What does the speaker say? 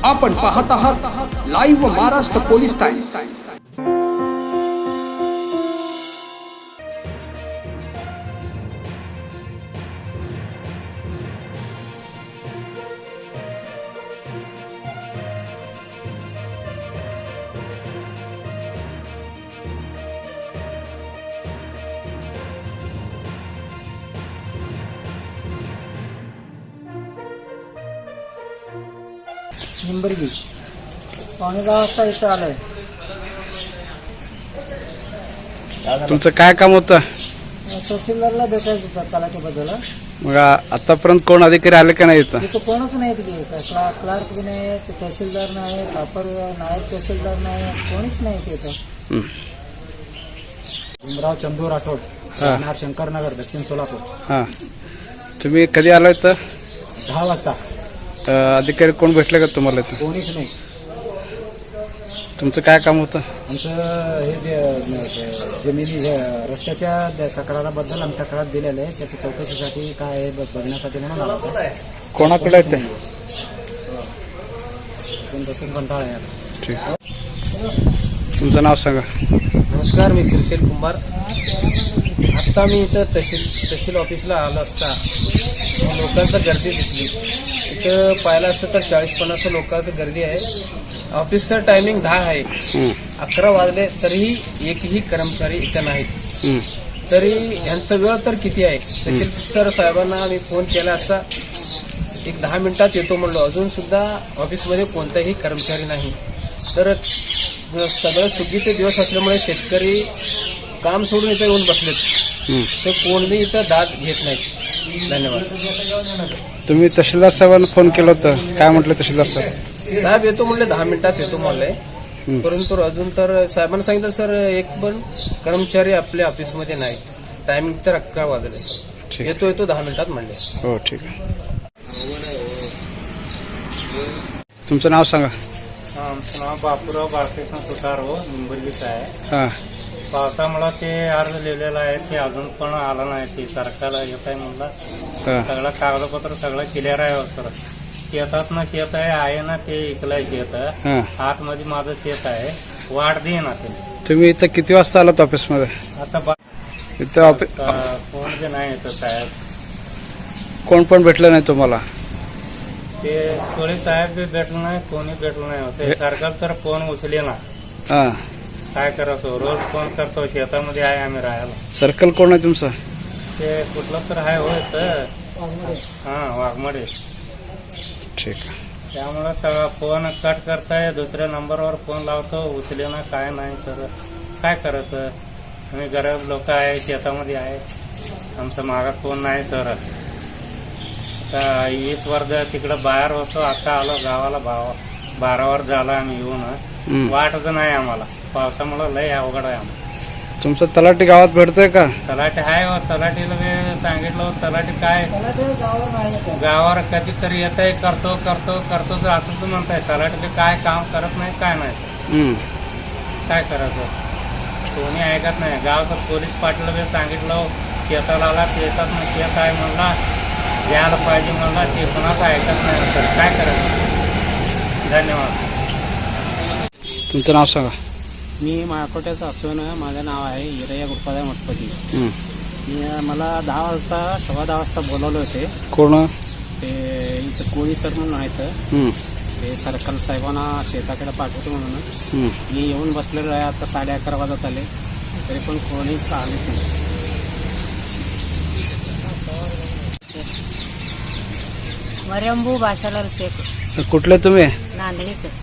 आपण पाहत आहात live Maharashtra police times. Nimbargi 9:15 वाजता इथं आलोय। तुमचं काय काम होतं? तहसीलदारला भेटायचं होतं तलाठीबद्दल। मग आतापर्यंत कोण अधिकारी आले का नाही इथं? इथं कोणच नाही, क्लार्क बी नाही, तहसीलदार नाही, अपर नायब तहसीलदार नाही, कोणीच नाही इथं। भीमराव चंदू राठोड, राहणार शंकरनगर, दक्षिण सोलापूर। हां, तुम्ही कधी आला इथं? 10 वाजता। अधिकारी कोण भेटले का तुम्हाला इथं? कोणीच नाही। तुमचं काय काम होतं? आमचं हे जमिनी रस्त्याच्या तक्राराबद्दल आम्ही तक्रार दिलेलं आहे, त्याच्या चौकशीसाठी काय आहे बघण्यासाठी म्हणून आलो होतो। कोणाकडे आहे ते? कंटाळा आहे। ठीक, तुमचं नाव सांगा। नमस्कार, मी श्रीशैल कुंभार। आत्ता मी इथं तहसील ऑफिसला आलो असता लोकांचं गर्दी दिसली। इथं पाहिलं असतं तर 40-50 लोकांचं गर्दी आहे। ऑफिसचं टायमिंग 10 आहे। 11 वाजले तरीही एकही कर्मचारी इथं नाहीत। तरी ह्यांचा वेळ तर किती आहे? तहसीलदार साहेबांना आम्ही फोन केला असता, एक 10 मिनिटात येतो म्हणलो, अजून सुद्धा ऑफिसमध्ये कोणताही कर्मचारी नाही। तर सगळं सुगीचे दिवस असल्यामुळे शेतकरी काम सोडून इथं येऊन बसलेत, तर कोणीही इथं दाद घेत नाहीत। धन्यवाद। तुम्ही तहसीलदार साहेबांना फोन केला होता, काय म्हटलं तहसीलदार साहेब येतो म्हणले, 10 मिनिटात येतो म्हणले, परंतु अजून तर साहेबांना सांगितलं सर एक पण कर्मचारी आपल्या ऑफिसमध्ये नाही, टायमिंग तर 11 वाजले, येतो 10 मिनिटात म्हणले। हो, ठीक आहे। तुमचं नाव सांगा। आमचं नाव बापूराव बाळकृष्ण सुतार हो, निंबर्गीचं आहे। हां, पावसामुळे ते अर्ज लिहिलेला आहे, ते अजून पण आला नाही। ते सरकारला येत आहे म्हणला, सगळं कागदपत्र सगळं क्लिअर आहे सर। शेतात ना शेत आहे ना, ते इकलंय शेत, आतमध्ये माझं शेत आहे, वाढ दे ना ते। तुम्ही इथं किती वाजता आलात ऑफिसमध्ये? आता इथं ऑफिस कोण जे नाही येतं साहेब, कोण पण भेटलं नाही तुम्हाला? ते कोळी साहेब बी भेटलं नाही, कोणी भेटलं नाही। सरकार तर फोन उचले ना, हां, काय करायचो, रोज फोन करतो, शेतामध्ये आहे आम्ही राहायला। सर्कल कोण आहे तुमचं? ते कुठलं तर आहे होय तर, हां, वाघमडे। ठीक आहे। त्यामुळे सगळा फोन कट करताय, दुसऱ्या नंबरवर फोन लावतो, उचले ना, काय नाही सर, काय करायचं? आम्ही गरीब लोक आहे, शेतामध्ये आहे, आमचं मागात फोन नाही सर। आता 20 वर्ष तिकडं बाहेर होतो, आता आलो गावाला 12 वर्ष झाला आम्ही येऊन, वाटच नाही आम्हाला, पावसामुळे लय अवघड आहे आम्हाला। तुमचं तलाठी गावात भेटतंय का? तलाठी आहे हो, तलाठीला मी सांगितलं, तलाठी काय गावावर कधीतरी येत आहे, करतो असंच म्हणताय। तलाठी काय काम करत नाही, काय नाही, काय करायचं? कोणी ऐकत नाही। गावचं पोलीस पाटील बी सांगितलं, शेताला आला, शेतात ना शेत आहे म्हणला, घ्यायला पाहिजे म्हणला, ते कोणाचं ऐकत नाही सर, काय करायचं? धन्यवाद। तुमचं नाव सांगा। मी माळकोट्याचा असून माझं नाव आहे हिरय्या गुरुपादा मठपती। मला 10 वाजता 10:15 वाजता बोलावले होते। कोण? ते इथं कोळी सर म्हणून आहेत, ते सर्कल साहेबांना शेताकडे पाठवतो म्हणून मी येऊन बसलेलो आहे। आता 11:30 वाजत आले, तरी पण कोणीच आले नाही। मरंबू भाषालाल शेख, कुठले तुम्ही? नांदेडचे।